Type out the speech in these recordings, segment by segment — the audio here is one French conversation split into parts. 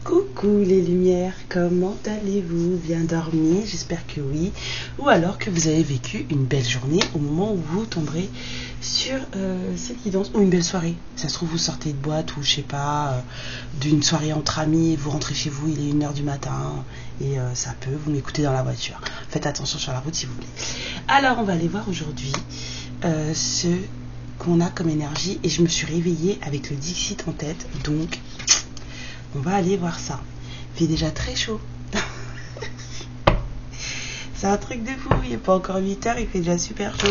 Coucou les lumières, comment allez-vous? Bien dormi? J'espère que oui. Ou alors que vous avez vécu une belle journée au moment où vous tomberez sur cette guidance. Ou une belle soirée. Ça se trouve vous sortez de boîte ou je sais pas, d'une soirée entre amis, vous rentrez chez vous, il est 1h du matin et ça peut, vous m'écoutez dans la voiture. Faites attention sur la route si vous voulez. Alors on va aller voir aujourd'hui ce qu'on a comme énergie et je me suis réveillée avec le Dixit en tête, donc on va aller voir ça. Il fait déjà très chaud. C'est un truc de fou, il n'est pas encore 8h, il fait déjà super chaud.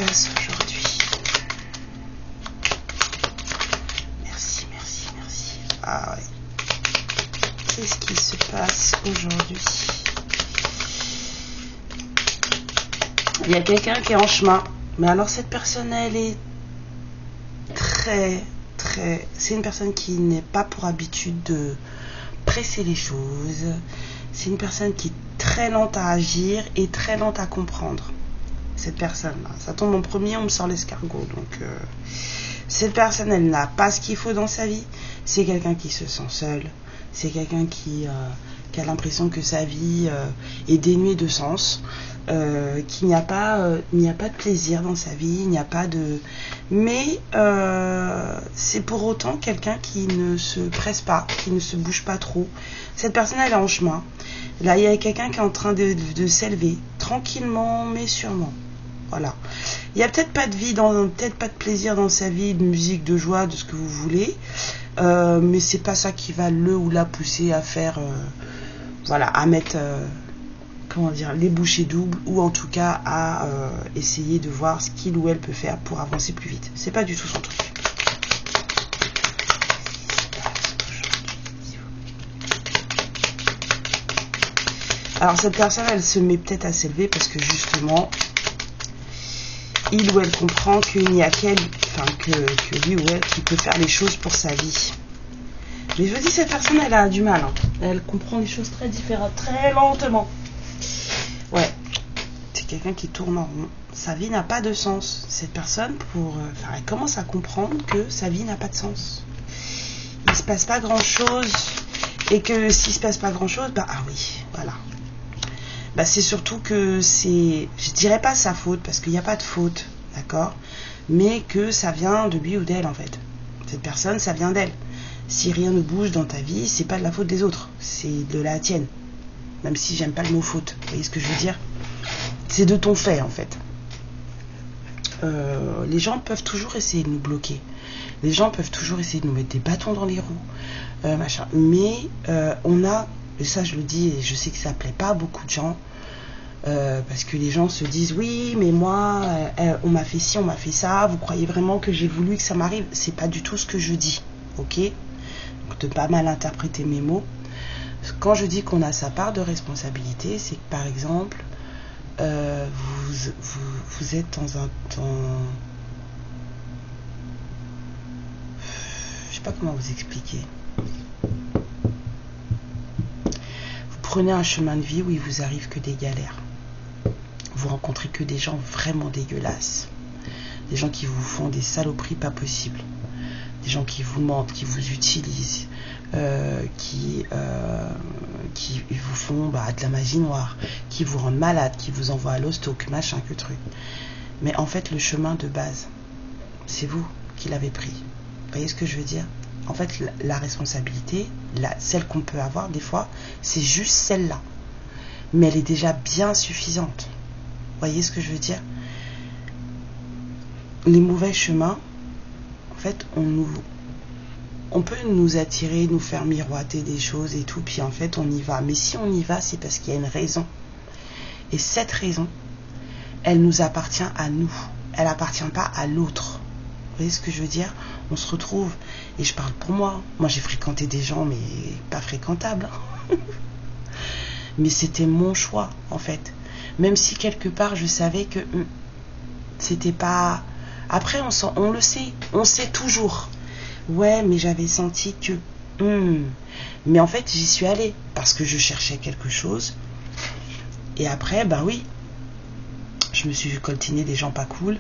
Aujourd'hui. Merci. Ah ouais. Qu'est-ce qui se passe aujourd'hui? Il y a quelqu'un qui est en chemin. Mais alors cette personne, elle est très... C'est une personne qui n'est pas pour habitude de presser les choses. C'est une personne qui est très lente à agir et très lente à comprendre. Cette personne-là, ça tombe en premier, on me sort l'escargot. Donc, cette personne, elle n'a pas ce qu'il faut dans sa vie. C'est quelqu'un qui se sent seul. C'est quelqu'un qui a l'impression que sa vie est dénuée de sens. Qu'il n'y a pas de plaisir dans sa vie. Il n'y a pas de... Mais c'est pour autant quelqu'un qui ne se presse pas, qui ne se bouge pas trop. Cette personne, elle est en chemin. Là, il y a quelqu'un qui est en train de s'élever, tranquillement, mais sûrement. Voilà. Il n'y a peut-être pas de vie, peut-être pas de plaisir dans sa vie, de musique, de joie, de ce que vous voulez. Mais c'est pas ça qui va le ou la pousser à faire, à mettre, les bouchées doubles, ou en tout cas à essayer de voir ce qu'il ou elle peut faire pour avancer plus vite. C'est pas du tout son truc. Alors cette personne, elle se met peut-être à s'élever parce que justement, il ou elle comprend qu'il n'y a que lui ou elle qui peut faire les choses pour sa vie. Mais je vous dis, cette personne, elle a du mal. Elle comprend les choses très différentes, très lentement. Ouais, c'est quelqu'un qui tourne en rond. Sa vie n'a pas de sens. Cette personne, elle commence à comprendre que sa vie n'a pas de sens. Il ne se passe pas grand-chose. Et que s'il ne se passe pas grand-chose, voilà. C'est surtout que je dirais pas sa faute, parce qu'il n'y a pas de faute, d'accord, mais que ça vient de lui ou d'elle, en fait. Cette personne, ça vient d'elle. Si rien ne bouge dans ta vie, c'est pas de la faute des autres, c'est de la tienne. Même si j'aime pas le mot faute, vous voyez ce que je veux dire? C'est de ton fait, en fait. Les gens peuvent toujours essayer de nous bloquer. Les gens peuvent toujours essayer de nous mettre des bâtons dans les roues, Mais on a... Et ça je le dis et je sais que ça plaît pas à beaucoup de gens, parce que les gens se disent oui mais moi on m'a fait ci, on m'a fait ça, vous croyez vraiment que j'ai voulu que ça m'arrive? C'est pas du tout ce que je dis, ok? Donc de pas mal interpréter mes mots. Quand je dis qu'on a sa part de responsabilité, c'est que par exemple vous êtes dans un temps, je sais pas comment vous expliquer. Prenez un chemin de vie où il vous arrive que des galères. Vous rencontrez que des gens vraiment dégueulasses. Des gens qui vous font des saloperies pas possibles. Des gens qui vous mentent, qui vous utilisent, qui vous font de la magie noire, qui vous rendent malade, qui vous envoient à l'hosto, que machin, que truc. Mais en fait, le chemin de base, c'est vous qui l'avez pris. Vous voyez ce que je veux dire? En fait, la responsabilité, celle qu'on peut avoir des fois, c'est juste celle-là. Mais elle est déjà bien suffisante. Vous voyez ce que je veux dire? Les mauvais chemins, en fait, on peut nous attirer, nous faire miroiter des choses et tout, puis en fait, on y va. Mais si on y va, c'est parce qu'il y a une raison. Et cette raison, elle nous appartient à nous. Elle n'appartient pas à l'autre. Vous voyez ce que je veux dire? On se retrouve, et je parle pour moi. Moi, j'ai fréquenté des gens, mais pas fréquentables. Mais c'était mon choix, en fait. Même si quelque part, je savais que c'était pas... Après, on le sait. On sait toujours. Ouais, mais j'avais senti que... Mais en fait, j'y suis allée. Parce que je cherchais quelque chose. Et après, ben oui. Je me suis coltiné des gens pas cool.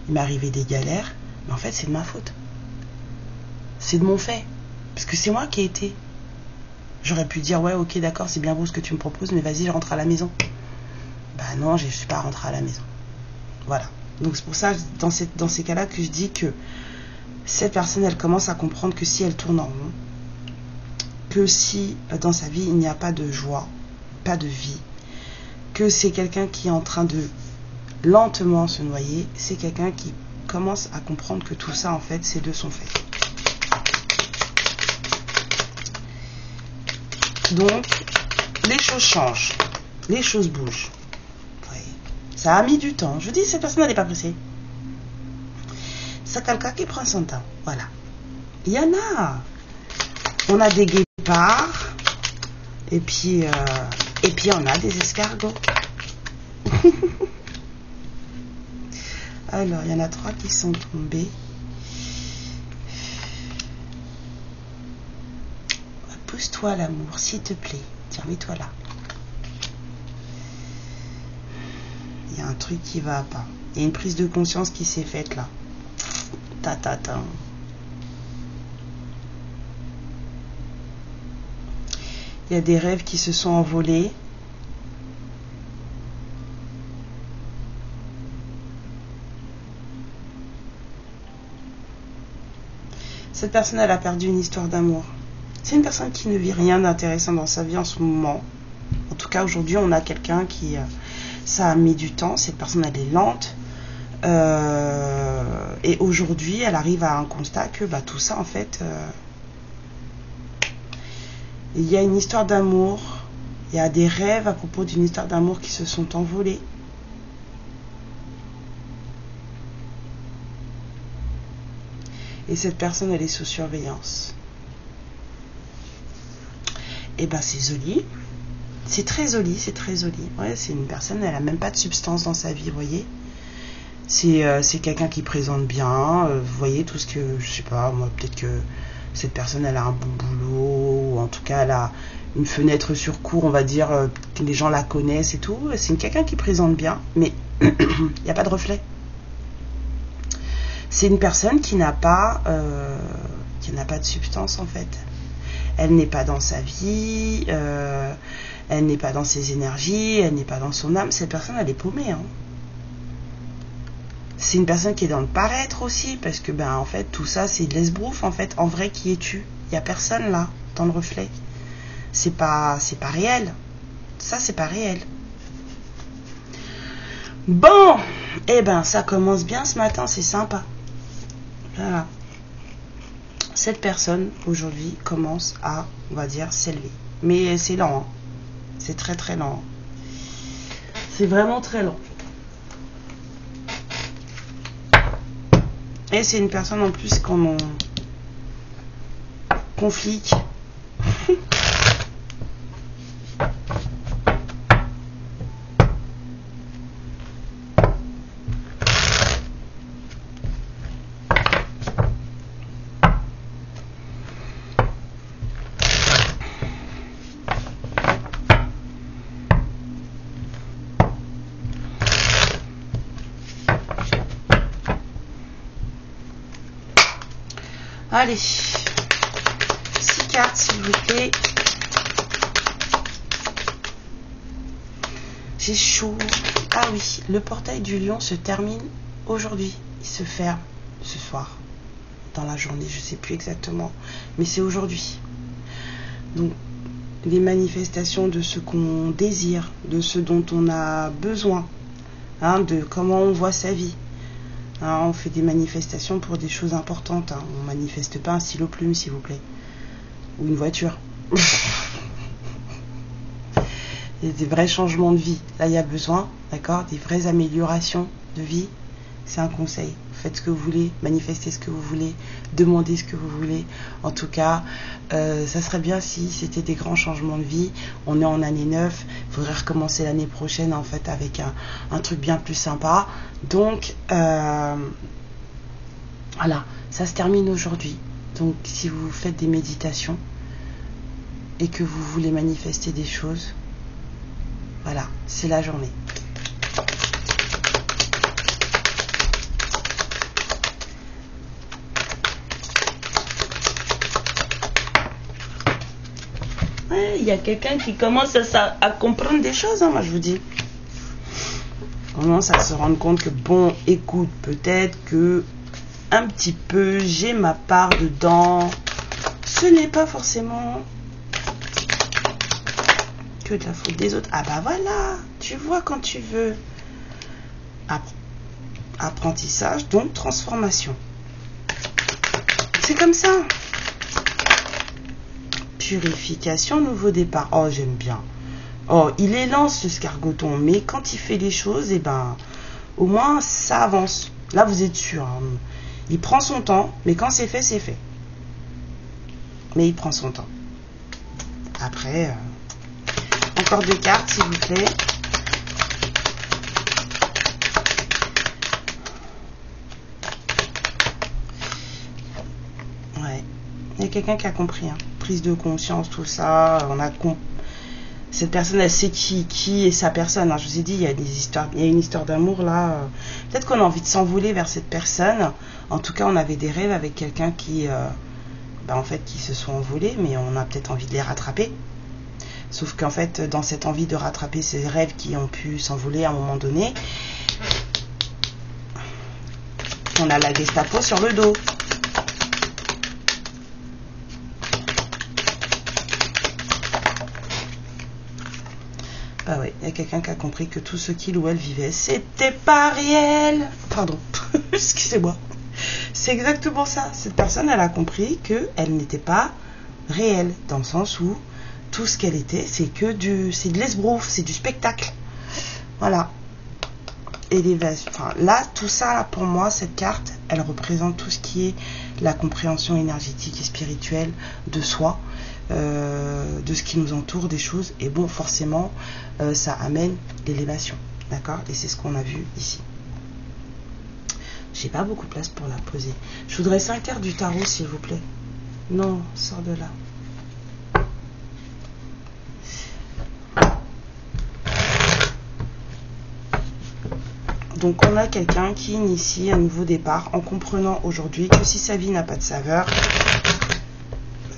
Il m'est arrivé des galères. Mais en fait, c'est de ma faute. C'est de mon fait. Parce que c'est moi qui ai été. J'aurais pu dire, ouais, ok, d'accord, c'est bien beau ce que tu me proposes, mais vas-y, je rentre à la maison. Bah non, je ne suis pas rentrée à la maison. Voilà. Donc c'est pour ça, dans ces cas-là, que je dis que cette personne, elle commence à comprendre que si elle tourne en rond, que si dans sa vie, il n'y a pas de joie, pas de vie, que c'est quelqu'un qui est en train de lentement se noyer, c'est quelqu'un qui commence à comprendre que tout ça, en fait, c'est de son fait. Donc, les choses changent, les choses bougent. Oui. Ça a mis du temps. Je vous dis, cette personne n'est pas pressée. C'est quelqu'un qui prend son temps. Voilà. Il y en a. On a des guépards. Et puis on a des escargots. Alors, il y en a 3 qui sont tombés. Pousse-toi l'amour, s'il te plaît. Tiens, mets-toi là. Il y a un truc qui va pas. Il y a une prise de conscience qui s'est faite là. Ta. Il y a des rêves qui se sont envolés. Cette personne, elle a perdu une histoire d'amour. C'est une personne qui ne vit rien d'intéressant dans sa vie en ce moment. En tout cas, aujourd'hui, on a quelqu'un qui... ça a mis du temps. Cette personne, elle est lente. Et aujourd'hui, elle arrive à un constat que tout ça, en fait... il y a une histoire d'amour. Il y a des rêves à propos d'une histoire d'amour qui se sont envolés. Et cette personne, elle est sous surveillance. Et ben c'est joli, c'est très joli. Ouais, c'est une personne, elle a même pas de substance dans sa vie, vous voyez. C'est quelqu'un qui présente bien, vous voyez tout ce que, je sais pas, moi peut-être que cette personne, elle a un bon boulot, ou en tout cas elle a une fenêtre sur cour, on va dire, que les gens la connaissent et tout. C'est quelqu'un qui présente bien, mais il n'y a pas de reflet. C'est une personne qui n'a pas de substance en fait. Elle n'est pas dans sa vie, elle n'est pas dans ses énergies, elle n'est pas dans son âme. Cette personne, elle est paumée. Hein. C'est une personne qui est dans le paraître aussi, parce que en fait, tout ça, c'est de l'esbrouf en fait. En vrai, qui es-tu? Il n'y a personne là, dans le reflet. C'est pas réel. Ça, c'est pas réel. Bon, ça commence bien ce matin, c'est sympa. Voilà. Cette personne, aujourd'hui, commence à, on va dire, s'élever. Mais c'est lent. Hein. C'est très, très lent. C'est vraiment très lent. Et c'est une personne, en plus, qu'on conflit. Allez, 6 cartes s'il vous plaît. J'ai chaud. Ah oui, le portail du lion se termine aujourd'hui. Il se ferme ce soir, dans la journée, je ne sais plus exactement. Mais c'est aujourd'hui. Donc, les manifestations de ce qu'on désire, de ce dont on a besoin, de comment on voit sa vie. On fait des manifestations pour des choses importantes. On ne manifeste pas un stylo plume, s'il vous plaît. Ou une voiture. Il y a des vrais changements de vie. Là, il y a besoin, d'accord, des vraies améliorations de vie. C'est un conseil. Faites ce que vous voulez, manifestez ce que vous voulez, demandez ce que vous voulez. En tout cas, ça serait bien si c'était des grands changements de vie. On est en année 9, Il faudrait recommencer l'année prochaine en fait avec un truc bien plus sympa. Donc voilà, ça se termine aujourd'hui. Donc si vous faites des méditations et que vous voulez manifester des choses, voilà, c'est la journée. Il y a quelqu'un qui commence à comprendre des choses, hein, moi je vous dis. On commence à se rendre compte que, bon, écoute, peut-être que un petit peu, j'ai ma part dedans. Ce n'est pas forcément que de la faute des autres. Ah bah voilà, tu vois quand tu veux. Apprentissage, donc transformation. C'est comme ça. Purification, nouveau départ. Oh, j'aime bien. Oh, il est lent ce scargoton, mais quand il fait les choses, eh ben, au moins ça avance. Là, vous êtes sûr. Hein. Il prend son temps, mais quand c'est fait, c'est fait. Mais il prend son temps. Après, encore 2 cartes, s'il vous plaît. Ouais. Il y a quelqu'un qui a compris. Hein. Prise de conscience, tout ça. On a cette personne, elle sait qui est sa personne. Hein. Je vous ai dit, il y a une histoire d'amour là. Peut-être qu'on a envie de s'envoler vers cette personne. En tout cas, on avait des rêves avec quelqu'un qui se sont envolés, mais on a peut-être envie de les rattraper. Sauf qu'en fait, dans cette envie de rattraper ces rêves qui ont pu s'envoler à un moment donné, on a la Gestapo sur le dos. Ah ouais, il y a quelqu'un qui a compris que tout ce qu'il ou elle vivait, c'était pas réel. Pardon, excusez-moi. C'est exactement ça. Cette personne, elle a compris qu'elle n'était pas réelle, dans le sens où tout ce qu'elle était, c'est de l'esbrouf, c'est du spectacle. Voilà. Élévation. Enfin, là, tout ça, pour moi, cette carte, elle représente tout ce qui est la compréhension énergétique et spirituelle de soi, de ce qui nous entoure, des choses. Et bon, forcément, ça amène l'élévation. D'accord? Et c'est ce qu'on a vu ici. J'ai pas beaucoup de place pour la poser. Je voudrais 5 cartes du tarot, s'il vous plaît. Non, sors de là. Donc on a quelqu'un qui initie un nouveau départ en comprenant aujourd'hui que si sa vie n'a pas de saveur,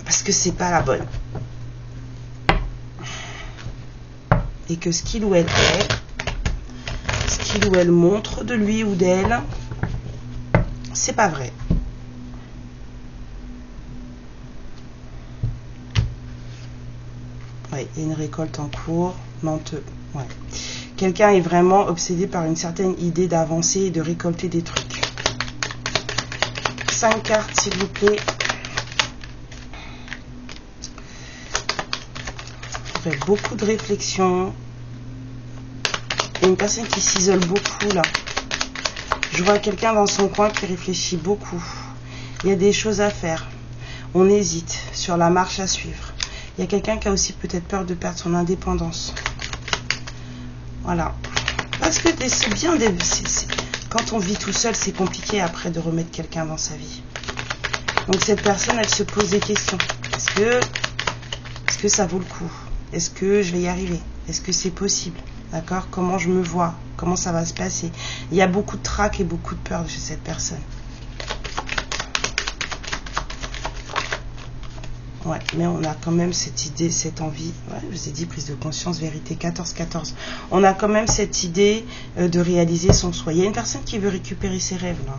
parce que c'est pas la bonne. Et que ce qu'il ou elle est, ce qu'il ou elle montre de lui ou d'elle, c'est pas vrai. Ouais, il y a une récolte en cours, menteux. Ouais. Quelqu'un est vraiment obsédé par une certaine idée d'avancer et de récolter des trucs. 5 cartes, s'il vous plaît. Il y a beaucoup de réflexion. Il y a une personne qui s'isole beaucoup, là. Je vois quelqu'un dans son coin qui réfléchit beaucoup. Il y a des choses à faire. On hésite sur la marche à suivre. Il y a quelqu'un qui a aussi peut-être peur de perdre son indépendance. Voilà. Parce que c'est bien, quand on vit tout seul, c'est compliqué après de remettre quelqu'un dans sa vie. Donc cette personne, elle se pose des questions. Est-ce que ça vaut le coup? Est-ce que je vais y arriver? Est-ce que c'est possible? D'accord? Comment je me vois? Comment ça va se passer? Il y a beaucoup de trac et beaucoup de peur chez cette personne. Ouais, mais on a quand même cette idée, cette envie. Ouais, je vous ai dit, prise de conscience, vérité, 14-14. On a quand même cette idée de réaliser son soi. Il y a une personne qui veut récupérer ses rêves, là.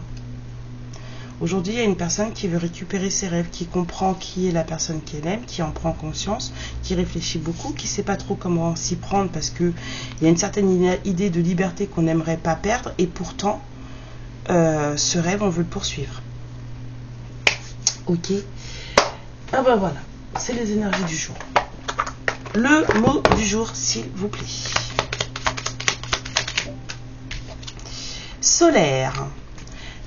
Aujourd'hui, il y a une personne qui veut récupérer ses rêves, qui comprend qui est la personne qu'elle aime, qui en prend conscience, qui réfléchit beaucoup, qui ne sait pas trop comment s'y prendre parce qu'il y a une certaine idée de liberté qu'on n'aimerait pas perdre et pourtant, ce rêve, on veut le poursuivre. Ok. Ah ben voilà, c'est les énergies du jour. Le mot du jour, s'il vous plaît. Solaire.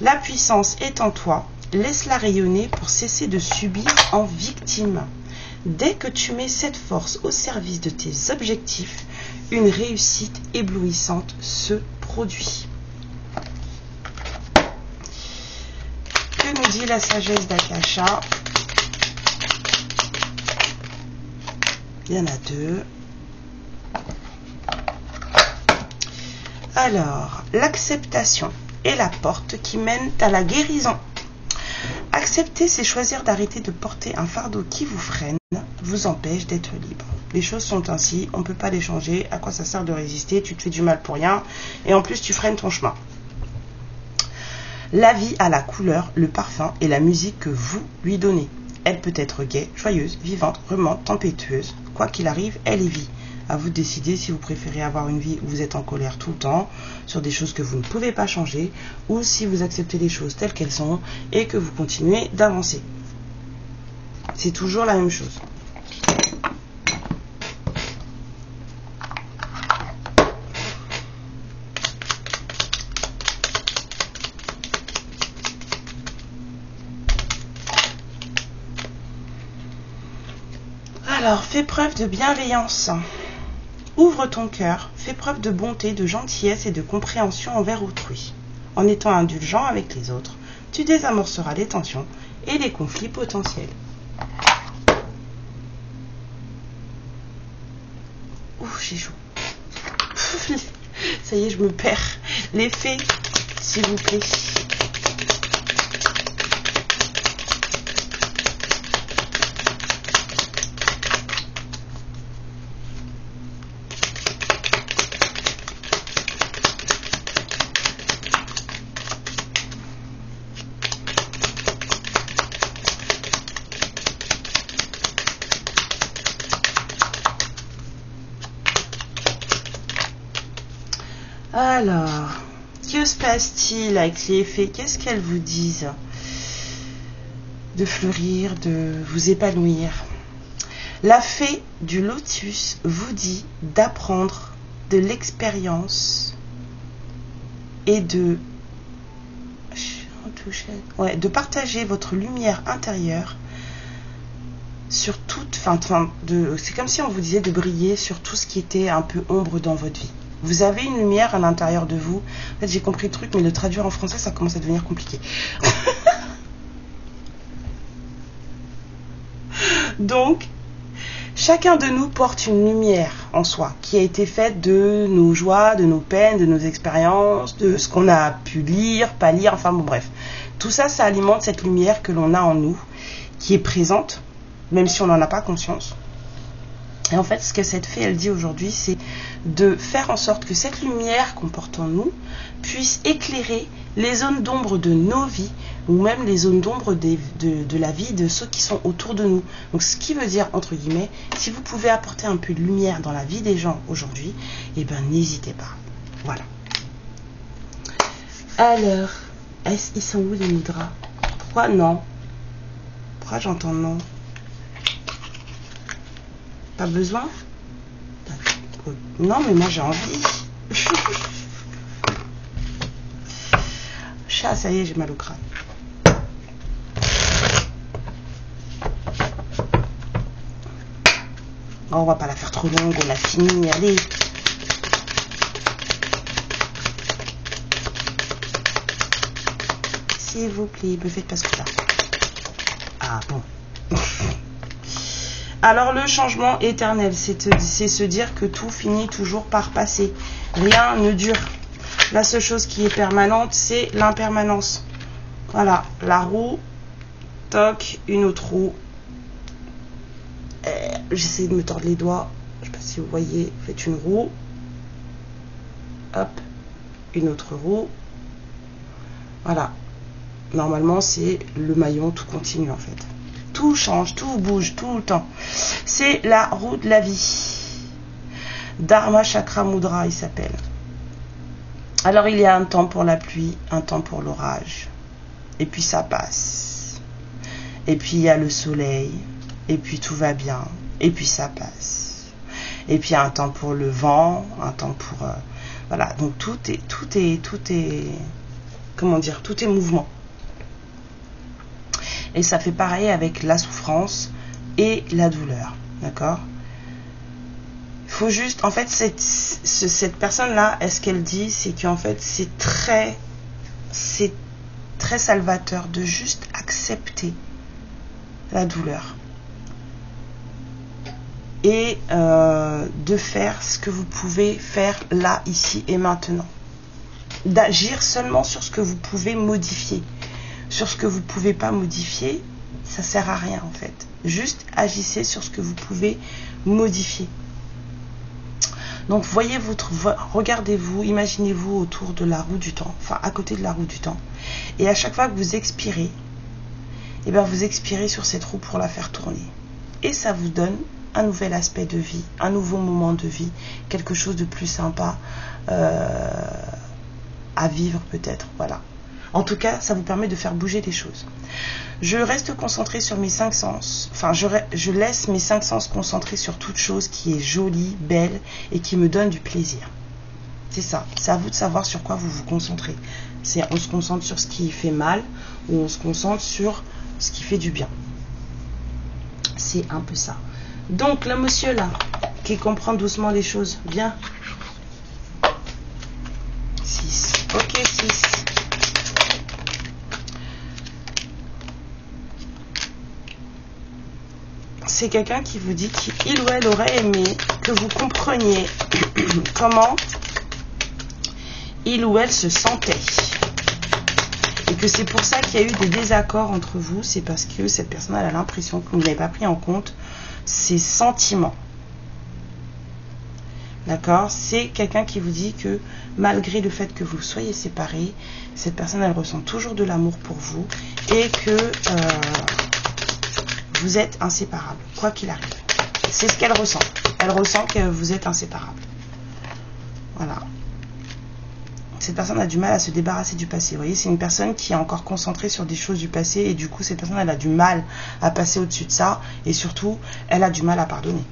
La puissance est en toi. Laisse-la rayonner pour cesser de subir en victime. Dès que tu mets cette force au service de tes objectifs, une réussite éblouissante se produit. Que nous dit la sagesse d'Akasha? Il y en a deux. Alors, l'acceptation est la porte qui mène à la guérison. Accepter, c'est choisir d'arrêter de porter un fardeau qui vous freine, vous empêche d'être libre. Les choses sont ainsi, on ne peut pas les changer. À quoi ça sert de résister? Tu te fais du mal pour rien. Et en plus, tu freines ton chemin. La vie a la couleur, le parfum et la musique que vous lui donnez. Elle peut être gaie, joyeuse, vivante, remuante, tempétueuse. Quoi qu'il arrive, elle est vie. À vous de décider si vous préférez avoir une vie où vous êtes en colère tout le temps, sur des choses que vous ne pouvez pas changer, ou si vous acceptez les choses telles qu'elles sont et que vous continuez d'avancer. C'est toujours la même chose. Alors, fais preuve de bienveillance. Ouvre ton cœur, fais preuve de bonté, de gentillesse et de compréhension envers autrui. En étant indulgent avec les autres, tu désamorceras les tensions et les conflits potentiels. Ouf, j'ai chaud. Ça y est, je me perds. Les fées, s'il vous plaît. Alors, que se passe-t-il avec les fées? Qu'est-ce qu'elles vous disent? De fleurir, de vous épanouir. La fée du lotus vous dit d'apprendre de l'expérience et de partager votre lumière intérieure sur toute, c'est comme si on vous disait de briller sur tout ce qui était un peu ombre dans votre vie. Vous avez une lumière à l'intérieur de vous. En fait, j'ai compris le truc, mais le traduire en français, ça commence à devenir compliqué. Donc, chacun de nous porte une lumière en soi, qui a été faite de nos joies, de nos peines, de nos expériences, de ce qu'on a pu lire, pas lire, enfin bon bref. Tout ça, ça alimente cette lumière que l'on a en nous, qui est présente, même si on n'en a pas conscience. Et en fait, ce que cette fée, elle dit aujourd'hui, c'est de faire en sorte que cette lumière qu'on porte en nous puisse éclairer les zones d'ombre de nos vies, ou même les zones d'ombre de la vie de ceux qui sont autour de nous. Donc, ce qui veut dire, entre guillemets, si vous pouvez apporter un peu de lumière dans la vie des gens aujourd'hui, eh bien, n'hésitez pas. Voilà. Alors, ils sont où les mudras? Pourquoi non? Pourquoi j'entends non? Pas besoin? Non, mais moi j'ai envie. Chat, ça y est, j'ai mal au crâne. Oh, on va pas la faire trop longue, on l'a fini, allez. S'il vous plaît, me faites pas ce coup-là. Ah bon. Alors le changement éternel, c'est se dire que tout finit toujours par passer. Rien ne dure. La seule chose qui est permanente, c'est l'impermanence. Voilà, la roue, toc, une autre roue. J'essaie de me tordre les doigts. Je ne sais pas si vous voyez, faites une roue. Hop, une autre roue. Voilà. Normalement, c'est le maillon, tout continue en fait. Tout change, tout bouge, tout le temps. C'est la roue de la vie. Dharma Chakra Mudra, il s'appelle. Alors, il y a un temps pour la pluie, un temps pour l'orage. Et puis, ça passe. Et puis, il y a le soleil. Et puis, tout va bien. Et puis, ça passe. Et puis, il y a un temps pour le vent, un temps pour... voilà, donc tout est... Comment dire? Tout est mouvement. Et ça fait pareil avec la souffrance et la douleur. D'accord? Il faut juste, en fait, cette personne-là, ce qu'elle dit, c'est qu'en fait, c'est très salvateur de juste accepter la douleur et de faire ce que vous pouvez faire là, ici et maintenant. D'agir seulement sur ce que vous pouvez modifier. Sur ce que vous ne pouvez pas modifier, ça ne sert à rien en fait. Juste agissez sur ce que vous pouvez modifier. Donc voyez regardez-vous, imaginez-vous autour de la roue du temps, enfin à côté de la roue du temps. Et à chaque fois que vous expirez, et bien vous expirez sur cette roue pour la faire tourner. Et ça vous donne un nouvel aspect de vie, un nouveau moment de vie, quelque chose de plus sympa à vivre peut-être, voilà. En tout cas, ça vous permet de faire bouger les choses. Je reste concentrée sur mes 5 sens. Enfin, je laisse mes 5 sens concentrés sur toute chose qui est jolie, belle et qui me donne du plaisir. C'est ça. C'est à vous de savoir sur quoi vous vous concentrez. On se concentre sur ce qui fait mal ou on se concentre sur ce qui fait du bien. C'est un peu ça. Donc, le monsieur là, qui comprend doucement les choses, bien. 6. Ok, 6. C'est quelqu'un qui vous dit qu'il ou elle aurait aimé que vous compreniez comment il ou elle se sentait. Et que c'est pour ça qu'il y a eu des désaccords entre vous. C'est parce que cette personne elle a l'impression que vous n'avez pas pris en compte ses sentiments. D'accord? C'est quelqu'un qui vous dit que malgré le fait que vous soyez séparés, cette personne elle ressent toujours de l'amour pour vous et que vous êtes inséparables, quoi qu'il arrive. C'est ce qu'elle ressent. Elle ressent que vous êtes inséparables. Voilà. Cette personne a du mal à se débarrasser du passé. Vous voyez, c'est une personne qui est encore concentrée sur des choses du passé et du coup, cette personne, elle a du mal à passer au-dessus de ça et surtout, elle a du mal à pardonner.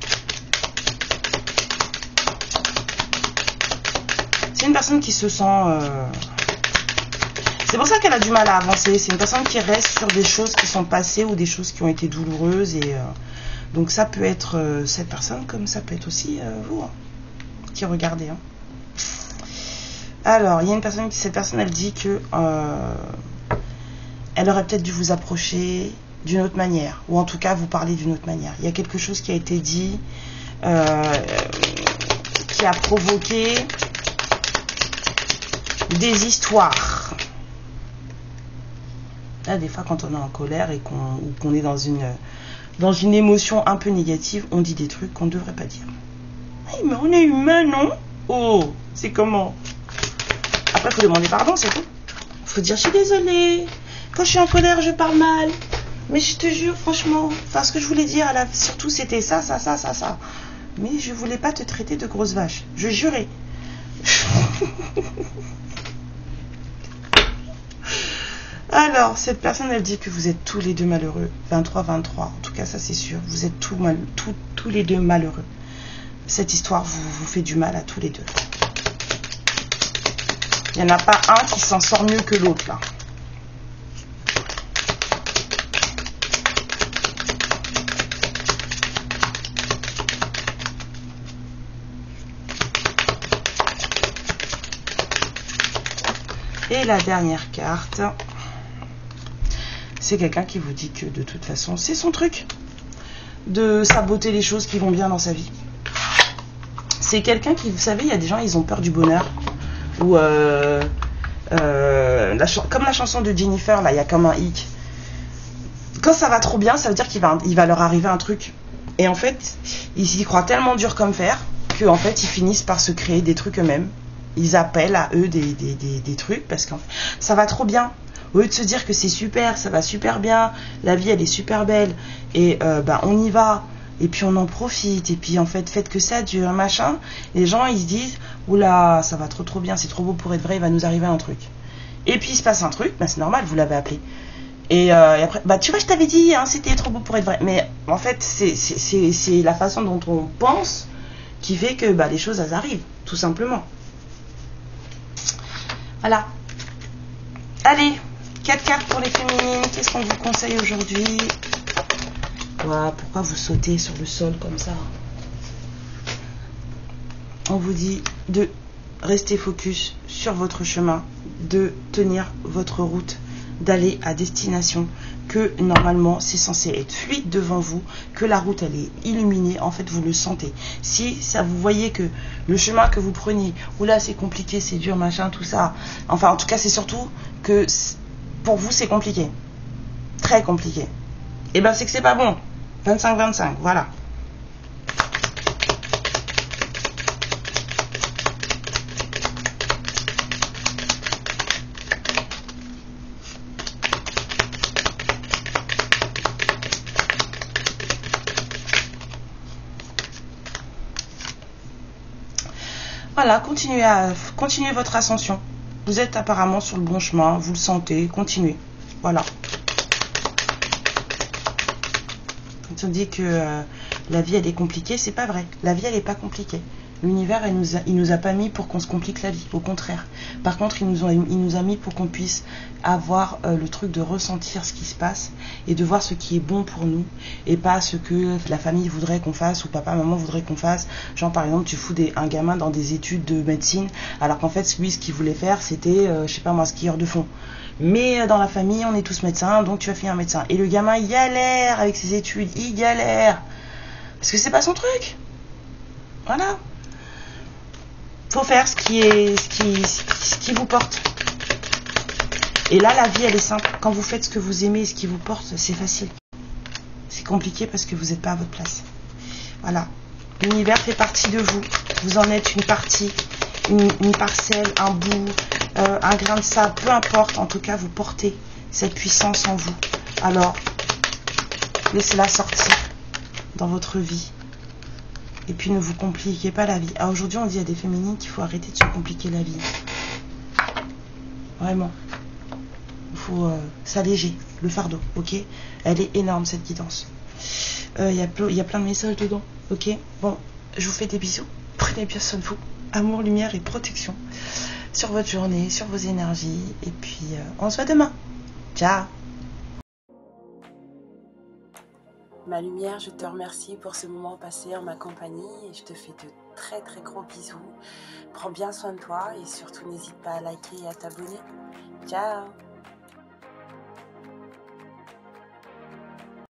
C'est une personne qui se sent... C'est pour ça qu'elle a du mal à avancer. C'est une personne qui reste sur des choses qui sont passées ou des choses qui ont été douloureuses. Et donc ça peut être cette personne comme ça peut être aussi vous qui regardez. Hein. Alors, il y a une personne cette personne elle dit que elle aurait peut-être dû vous approcher d'une autre manière. Ou en tout cas vous parler d'une autre manière. Il y a quelque chose qui a été dit qui a provoqué des histoires. Là, des fois, quand on est en colère et qu'on est dans une émotion un peu négative, on dit des trucs qu'on ne devrait pas dire. Hey, mais on est humain, non? Oh, c'est comment? Après, il faut demander pardon, c'est tout. Il faut dire, je suis désolée. Quand je suis en colère, je parle mal. Mais je te jure, franchement, enfin, ce que je voulais dire, surtout, c'était ça. Mais je voulais pas te traiter de grosse vache. Je jurais. Alors, cette personne, elle dit que vous êtes tous les deux malheureux. 23-23, en tout cas, ça c'est sûr. Vous êtes tous les deux malheureux. Cette histoire vous fait du mal à tous les deux. Il n'y en a pas un qui s'en sort mieux que l'autre, là. Et la dernière carte... C'est quelqu'un qui vous dit que de toute façon, c'est son truc de saboter les choses qui vont bien dans sa vie. C'est quelqu'un qui, vous savez, il y a des gens, ils ont peur du bonheur. Ou comme la chanson de Jennifer, là, il y a comme un hic. Quand ça va trop bien, ça veut dire qu'il va leur arriver un truc. Et en fait, ils y croient tellement dur comme fer qu'en fait, ils finissent par se créer des trucs eux-mêmes. Ils appellent à eux des trucs parce que ça va trop bien. Au lieu de se dire que c'est super, ça va super bien, la vie elle est super belle, et on y va, et puis on en profite, et puis en fait, faites que ça dure, machin, les gens ils se disent, oula, ça va trop bien, c'est trop beau pour être vrai, il va nous arriver un truc. Et puis il se passe un truc, c'est normal, vous l'avez appelé. Et après, tu vois, je t'avais dit, hein, c'était trop beau pour être vrai. Mais en fait, c'est la façon dont on pense qui fait que les choses elles arrivent, tout simplement. Voilà. Allez. 4 cartes pour les féminines. Qu'est-ce qu'on vous conseille aujourd'hui? Pourquoi vous sautez sur le sol comme ça? on vous dit de rester focus sur votre chemin, de tenir votre route, d'aller à destination, que normalement c'est censé être fluide devant vous, que la route elle est illuminée, en fait vous le sentez. Si ça vous voyez que le chemin que vous preniez, ou là c'est compliqué, c'est dur, machin, tout ça, enfin en tout cas c'est surtout que pour vous c'est compliqué, très compliqué, et ben c'est que c'est pas bon. 25-25, voilà. Voilà, continuez votre ascension. Vous êtes apparemment sur le bon chemin, vous le sentez, continuez. Voilà. Quand on dit que la vie elle est compliquée, c'est pas vrai. La vie elle est pas compliquée. L'univers il nous a pas mis pour qu'on se complique la vie, au contraire. Par contre il nous a mis pour qu'on puisse avoir le truc de ressentir ce qui se passe et de voir ce qui est bon pour nous et pas ce que la famille voudrait qu'on fasse ou papa maman voudrait qu'on fasse. Genre par exemple tu fous un gamin dans des études de médecine alors qu'en fait lui ce qu'il voulait faire c'était je sais pas moi, skieur de fond. Mais dans la famille on est tous médecins donc tu vas finir médecin. Et le gamin il galère avec ses études, il galère parce que c'est pas son truc. Voilà. Faut faire ce qui vous porte. Et là, la vie, elle est simple. Quand vous faites ce que vous aimez et ce qui vous porte, c'est facile. C'est compliqué parce que vous n'êtes pas à votre place. Voilà. L'univers fait partie de vous. Vous en êtes une partie, une parcelle, un bout, un grain de sable, peu importe. En tout cas, vous portez cette puissance en vous. Alors, laissez-la sortir dans votre vie. Et puis ne vous compliquez pas la vie. Alors aujourd'hui on dit à des féminines qu'il faut arrêter de se compliquer la vie. Vraiment. Il faut s'alléger le fardeau, ok? Elle est énorme cette guidance. Il y a plein de messages dedans, ok? Bon, je vous fais des bisous. Prenez bien soin de vous. Amour, lumière et protection sur votre journée, sur vos énergies. Et puis on se voit demain. Ciao. Ma lumière, je te remercie pour ce moment passé en ma compagnie et je te fais de très très gros bisous. Prends bien soin de toi et surtout n'hésite pas à liker et à t'abonner. Ciao!